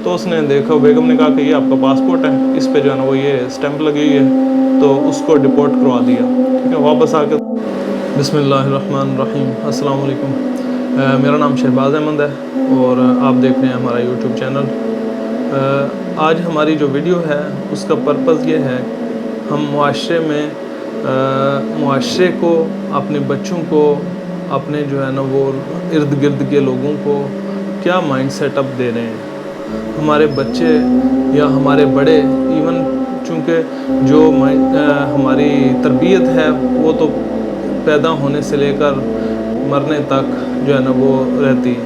تو اس نے دیکھا, بیگم نے کہا کہ یہ آپ کا پاسپورٹ ہے, اس پہ جو ہے نا وہ یہ اسٹیمپ لگی ہوئی ہے, تو اس کو ڈپورٹ کروا دیا. ٹھیک ہے, واپس آ کے بسم اللہ الرحمن الرحیم. السلام علیکم. میرا نام شہباز احمد ہے اور آپ دیکھ رہے ہیں ہمارا یوٹیوب چینل. آج ہماری جو ویڈیو ہے اس کا پرپس یہ ہے, ہم معاشرے کو, اپنے بچوں کو, اپنے جو ہے نا وہ ارد گرد کے لوگوں کو کیا مائنڈ سیٹ اپ دے رہے ہیں. ہمارے بچے یا ہمارے بڑے, ایون چونکہ جو ہماری تربیت ہے وہ تو پیدا ہونے سے لے کر مرنے تک جو ہے نا وہ رہتی ہے.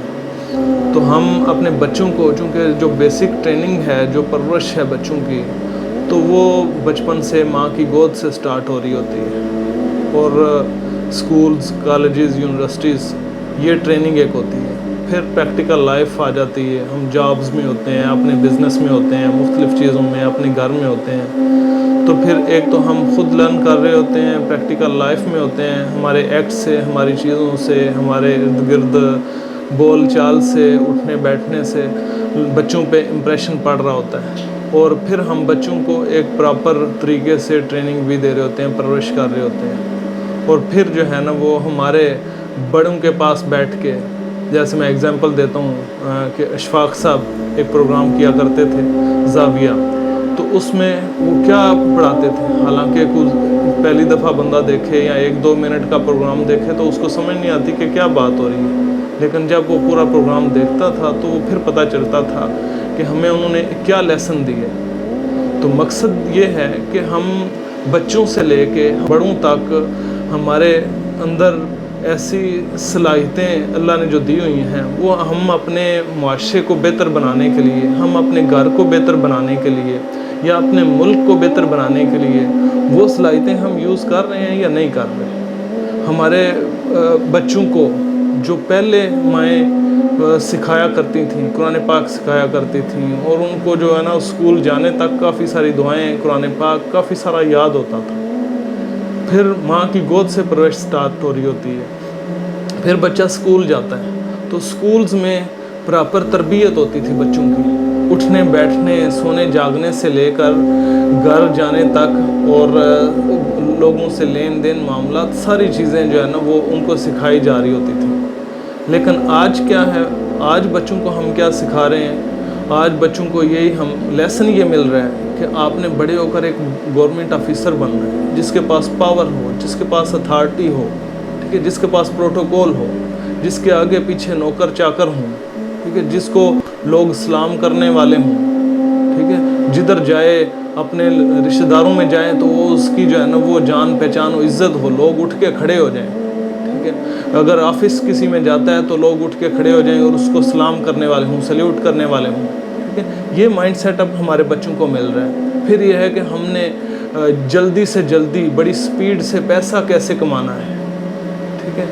تو ہم اپنے بچوں کو, چونکہ جو بیسک ٹریننگ ہے, جو پرورش ہے بچوں کی, تو وہ بچپن سے ماں کی گود سے سٹارٹ ہو رہی ہوتی ہے. اور سکولز, کالجز, یونیورسٹیز, یہ ٹریننگ ایک ہوتی ہے. پھر پریکٹیکل لائف آ جاتی ہے, ہم جابز میں ہوتے ہیں, اپنے بزنس میں ہوتے ہیں, مختلف چیزوں میں, اپنے گھر میں ہوتے ہیں. تو پھر ایک تو ہم خود لرن کر رہے ہوتے ہیں, پریکٹیکل لائف میں ہوتے ہیں, ہمارے ایکٹ سے, ہماری چیزوں سے, ہمارے ارد گرد بول چال سے, اٹھنے بیٹھنے سے بچوں پہ امپریشن پڑ رہا ہوتا ہے. اور پھر ہم بچوں کو ایک پراپر طریقے سے ٹریننگ بھی دے رہے ہوتے ہیں, پرورش کر رہے ہوتے ہیں. اور پھر جو ہے نا وہ ہمارے بڑوں کے پاس بیٹھ کے, جیسے میں اگزامپل دیتا ہوں کہ اشفاق صاحب ایک پروگرام کیا کرتے تھے زاویہ, تو اس میں وہ کیا پڑھاتے تھے. حالانکہ پہلی دفعہ بندہ دیکھے یا 1-2 منٹ کا پروگرام دیکھے تو اس کو سمجھ نہیں آتی کہ کیا بات ہو رہی ہے, لیکن جب وہ پورا پروگرام دیکھتا تھا تو وہ پھر پتہ چلتا تھا کہ ہمیں انہوں نے کیا لیسن دیے. تو مقصد یہ ہے کہ ہم بچوں سے لے کے بڑوں تک ہمارے اندر ایسی صلاحیتیں اللہ نے جو دی ہوئی ہیں, وہ ہم اپنے معاشرے کو بہتر بنانے کے لیے, ہم اپنے گھر کو بہتر بنانے کے لیے, یا اپنے ملک کو بہتر بنانے کے لیے وہ صلاحیتیں ہم یوز کر رہے ہیں یا نہیں کر رہے. ہمارے بچوں کو جو پہلے مائیں سکھایا کرتی تھیں, قرآن پاک سکھایا کرتی تھیں, اور ان کو جو ہے نا اسکول جانے تک کافی ساری دعائیں, قرآن پاک کافی سارا یاد ہوتا تھا. پھر ماں کی گود سے پرورش سٹارٹ ہو رہی ہوتی ہے. پھر بچہ اسکول جاتا ہے تو اسکولز میں پراپر تربیت ہوتی تھی بچوں کی, اٹھنے بیٹھنے, سونے جاگنے سے لے کر گھر جانے تک, اور لوگوں سے لین دین, معاملات, ساری چیزیں جو ہے نا وہ ان کو سکھائی جا رہی ہوتی تھی. لیکن آج کیا ہے, آج بچوں کو ہم کیا سکھا رہے ہیں, آج بچوں کو یہی ہم لیسن یہ مل رہا ہے کہ آپ نے بڑے ہو کر ایک گورنمنٹ آفیسر بننا ہے, جس کے پاس پاور ہو, جس کے پاس اتھارٹی ہو, ٹھیک ہے, جس کے پاس پروٹوکول ہو, جس کے آگے پیچھے نوکر چاکر ہوں, ٹھیک ہے, جس کو لوگ سلام کرنے والے ہوں, ٹھیک ہے, جدھر جائے اپنے رشتہ داروں میں جائیں تو وہ اس کی جو ہے نا وہ جان پہچان و عزت ہو, لوگ اٹھ کے کھڑے ہو جائیں. ٹھیک ہے, اگر آفس کسی میں جاتا ہے تو لوگ اٹھ کے کھڑے ہو جائیں اور اس کو سلام کرنے والے ہوں, سلیوٹ کرنے والے ہوں. ٹھیک ہے, یہ مائنڈ سیٹ اپ ہمارے بچوں کو مل رہا ہے. پھر یہ ہے کہ ہم نے جلدی سے جلدی, بڑی سپیڈ سے پیسہ کیسے کمانا ہے. ٹھیک ہے,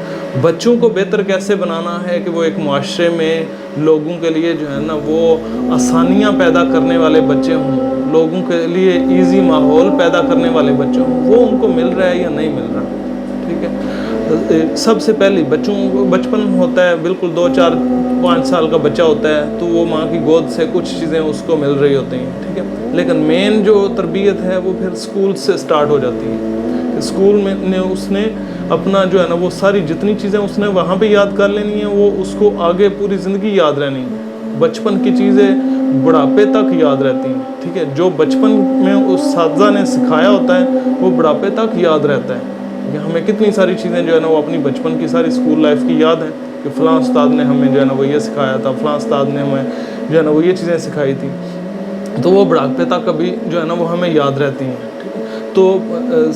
بچوں کو بہتر کیسے بنانا ہے کہ وہ ایک معاشرے میں لوگوں کے لیے جو ہے نا وہ آسانیاں پیدا کرنے والے بچے ہوں, لوگوں کے لیے ایزی ماحول پیدا کرنے والے بچے ہوں, وہ ان کو مل رہا ہے یا نہیں مل رہا. ٹھیک ہے, سب سے پہلی بچپن ہوتا ہے, بالکل 2-4-5 سال کا بچہ ہوتا ہے تو وہ ماں کی گود سے کچھ چیزیں اس کو مل رہی ہوتی ہیں. ٹھیک ہے, لیکن مین جو تربیت ہے وہ پھر اسکول سے سٹارٹ ہو جاتی ہے. اسکول میں اس نے اپنا جو ہے نا وہ ساری جتنی چیزیں اس نے وہاں پہ یاد کر لینی ہیں, وہ اس کو آگے پوری زندگی یاد رہنی ہے. بچپن کی چیزیں بڑھاپے تک یاد رہتی ہیں. ٹھیک ہے, جو بچپن میں اس اساتذہ نے سکھایا ہوتا ہے وہ بڑھاپے تک یاد رہتا ہے. ہمیں کتنی ساری چیزیں جو ہے نا وہ اپنی بچپن کی ساری اسکول لائف کی یاد ہیں کہ فلاں استاد نے ہمیں جو ہے نا وہ یہ سکھایا تھا, فلاں استاد نے ہمیں جو ہے نا وہ یہ چیزیں سکھائی تھی, تو وہ بڑھاپے تک کبھی جو ہے نا وہ ہمیں یاد رہتی ہیں. تو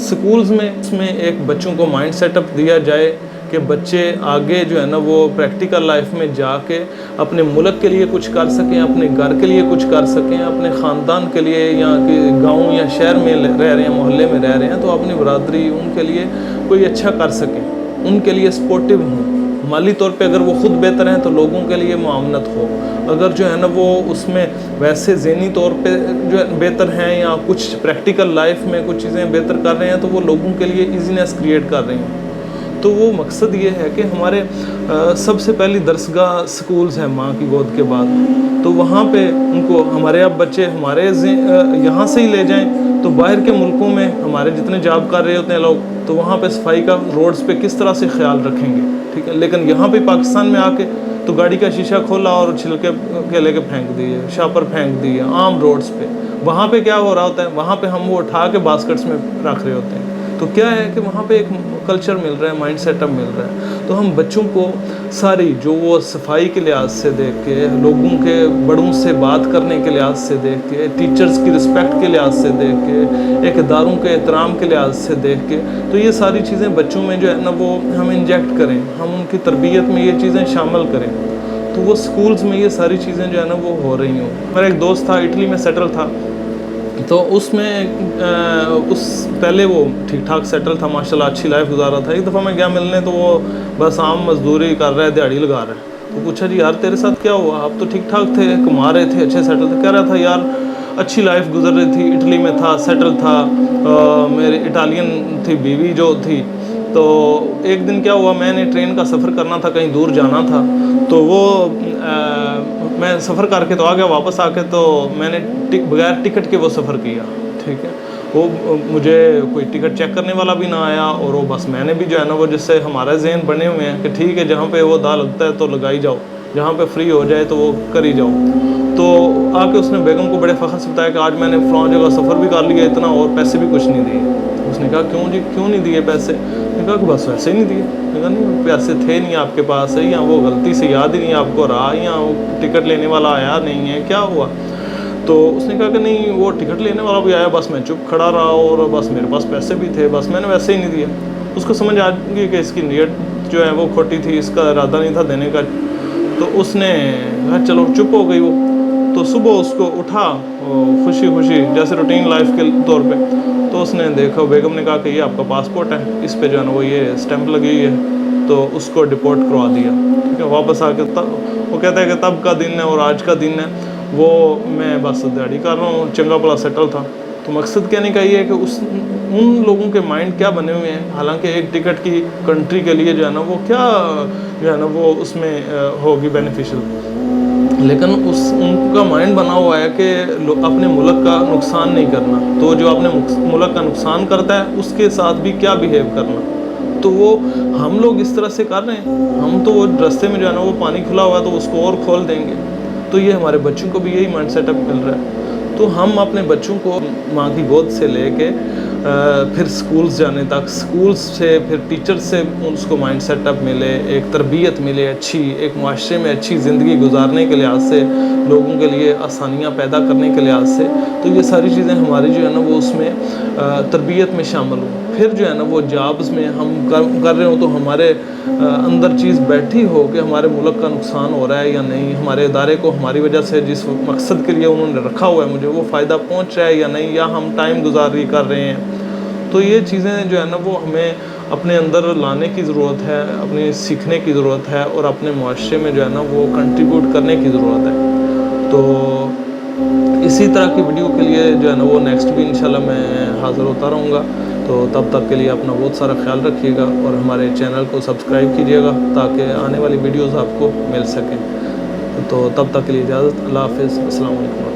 سکولز میں اس میں ایک بچوں کو مائنڈ سیٹ اپ دیا جائے کہ بچے آگے جو ہے نا وہ پریکٹیکل لائف میں جا کے اپنے ملک کے لیے کچھ کر سکیں, اپنے گھر کے لیے کچھ کر سکیں, اپنے خاندان کے لیے, یا کہ گاؤں یا شہر میں رہ رہے ہیں, محلے میں رہ رہے ہیں تو اپنی برادری ان کے لیے کوئی اچھا کر سکیں, ان کے لیے سپورٹیو ہوں. مالی طور پہ اگر وہ خود بہتر ہیں تو لوگوں کے لیے معاونت ہو. اگر جو ہے نا وہ اس میں ویسے ذہنی طور پہ جو ہے بہتر ہیں یا کچھ پریکٹیکل لائف میں کچھ چیزیں بہتر کر رہے ہیں تو وہ لوگوں کے لیے ایزینس کریٹ کر رہے ہیں. تو وہ مقصد یہ ہے کہ ہمارے سب سے پہلی درسگاہ سکولز ہیں ماں کی گود کے بعد، تو وہاں پہ ان کو ہمارے اب بچے ہمارے یہاں سے ہی لے جائیں تو باہر کے ملکوں میں ہمارے جتنے جاب کر رہے ہوتے ہیں لوگ تو وہاں پہ صفائی کا روڈز پہ کس طرح سے خیال رکھیں گے، ٹھیک ہے، لیکن یہاں پہ پاکستان میں آ کے تو گاڑی کا شیشہ کھولا اور چھلکے کے لے کے پھینک دیے، شاپر پھینک دیے عام روڈز پہ۔ وہاں پہ کیا ہو رہا ہوتا ہے، وہاں پہ ہم وہ اٹھا کے باسکٹس میں رکھ رہے ہوتے ہیں۔ تو کیا ہے کہ وہاں پہ ایک کلچر مل رہا ہے، مائنڈ سیٹ اپ مل رہا ہے۔ تو ہم بچوں کو ساری جو وہ صفائی کے لحاظ سے دیکھ کے، لوگوں کے بڑوں سے بات کرنے کے لحاظ سے دیکھ کے، ٹیچرز کی رسپیکٹ کے لحاظ سے دیکھ کے، ایک اداروں کے احترام کے لحاظ سے دیکھ کے، تو یہ ساری چیزیں بچوں میں جو ہے نا وہ ہم انجیکٹ کریں، ہم ان کی تربیت میں یہ چیزیں شامل کریں، تو وہ سکولز میں یہ ساری چیزیں جو ہے نا وہ ہو رہی ہوں۔ میرا ایک دوست تھا، اٹلی میں سیٹل تھا، تو اس میں پہلے وہ ٹھیک ٹھاک سیٹل تھا ماشاءاللہ، اچھی لائف گزارا تھا۔ ایک دفعہ میں گیا ملنے تو وہ بس عام مزدوری کر رہا ہے، دیہڑی لگا رہا ہے۔ تو پوچھا جی یار تیرے ساتھ کیا ہوا، آپ تو ٹھیک ٹھاک تھے، کما رہے تھے، اچھے سیٹل تھے۔ کہہ رہا تھا یار اچھی لائف گزر رہی تھی، اٹلی میں تھا، سیٹل تھا، میری اٹالین تھی بیوی جو تھی۔ تو ایک دن کیا ہوا، میں نے ٹرین کا سفر کرنا تھا، کہیں دور جانا تھا، تو وہ میں سفر کر کے تو آ گیا، واپس آ کے تو میں نے بغیر ٹکٹ کے وہ سفر کیا، ٹھیک ہے۔ وہ مجھے کوئی ٹکٹ چیک کرنے والا بھی نہ آیا، اور وہ بس میں نے بھی جو ہے نا وہ جس سے ہمارے ذہن بنے ہوئے ہیں کہ ٹھیک ہے جہاں پہ وہ دا لگتا ہے تو لگائی جاؤ، جہاں پہ فری ہو جائے تو وہ کری جاؤ۔ تو آ کے اس نے بیگم کو بڑے فخر سے بتایا کہ آج میں نے فلاں جگہ سفر بھی کر لیا اتنا، اور پیسے بھی کچھ نہیں دیے۔ اس نے کہا کیوں جی، کیوں نہیں دیے پیسے؟ نے کہا کہ بس ویسے ہی نہیں دیے۔ نے کہا نہیں پیسے تھے نہیں آپ کے پاس، یا وہ غلطی سے یاد ہی نہیں آپ کو رہا، یا وہ ٹکٹ لینے والا آیا نہیں ہے، کیا ہوا؟ تو اس نے کہا کہ نہیں وہ ٹکٹ لینے والا بھی آیا، بس میں چپ کھڑا رہا، اور بس میرے پاس پیسے بھی تھے، بس میں نے ویسے ہی نہیں دیا۔ اس کو سمجھ آ گئی کہ اس کی نیت جو ہے وہ کھوٹی تھی، اس کا ارادہ نہیں تھا دینے کا۔ تو اس نے کہا چلو چپ ہو گئی وہ۔ تو صبح اس کو اٹھا خوشی خوشی جیسے روٹین لائف کے طور پہ، تو اس نے دیکھا، بیگم نے کہا کہ یہ آپ کا پاسپورٹ ہے، اس پہ جو ہے نا وہ یہ اسٹیمپ لگی ہوئی ہے، تو اس کو ڈپورٹ کروا دیا، ٹھیک ہے۔ واپس آ کے وہ کہتا ہے کہ تب کا دن ہے اور آج کا دن ہے، وہ میں بس دیہڑی کر رہا ہوں، چنگا بھلا سیٹل تھا۔ تو مقصد کہنے کا یہ ہے کہ ان لوگوں کے مائنڈ کیا بنے ہوئے ہیں، حالانکہ ایک ٹکٹ کی کنٹری کے لیے جو ہے نا وہ کیا جو ہے نا وہ اس میں ہوگی بینیفیشل، لیکن ان کا مائنڈ بنا ہوا ہے کہ اپنے ملک کا نقصان نہیں کرنا۔ تو جو اپنے ملک کا نقصان کرتا ہے اس کے ساتھ بھی کیا بیہیو کرنا، تو وہ ہم لوگ اس طرح سے کر رہے ہیں۔ ہم تو وہ رستے میں جو ہے نا وہ پانی کھلا ہوا ہے تو اس کو اور کھول دیں گے، تو یہ ہمارے بچوں کو بھی یہی مائنڈ سیٹ اپ مل رہا ہے۔ تو ہم اپنے بچوں کو ماں کی گود سے لے کے پھر سکولز جانے تک، سکولز سے پھر ٹیچر سے اس کو مائنڈ سیٹ اپ ملے، ایک تربیت ملے اچھی، ایک معاشرے میں اچھی زندگی گزارنے کے لحاظ سے، لوگوں کے لیے آسانیاں پیدا کرنے کے لحاظ سے، تو یہ ساری چیزیں ہماری جو ہے نا وہ اس میں تربیت میں شامل ہوں۔ پھر جو ہے نا وہ جابز میں ہم کر رہے ہوں تو ہمارے اندر چیز بیٹھی ہو کہ ہمارے ملک کا نقصان ہو رہا ہے یا نہیں، ہمارے ادارے کو ہماری وجہ سے جس مقصد کے لیے انہوں نے رکھا ہوا ہے مجھے وہ فائدہ پہنچ رہا ہے یا نہیں، یا ہم ٹائم گزاری کر رہے ہیں۔ تو یہ چیزیں جو ہے نا وہ ہمیں اپنے اندر لانے کی ضرورت ہے، اپنے سیکھنے کی ضرورت ہے، اور اپنے معاشرے میں جو ہے نا وہ کنٹریبیوٹ کرنے کی ضرورت ہے۔ تو اسی طرح کی ویڈیو کے لیے جو ہے نا وہ نیکسٹ بھی انشاءاللہ میں حاضر ہوتا رہوں گا۔ تو تب تک کے لیے اپنا بہت سارا خیال رکھیے گا، اور ہمارے چینل کو سبسکرائب کیجیے گا تاکہ آنے والی ویڈیوز آپ کو مل سکیں۔ تو تب تک کے لیے اجازت، اللہ حافظ، السلام علیکم۔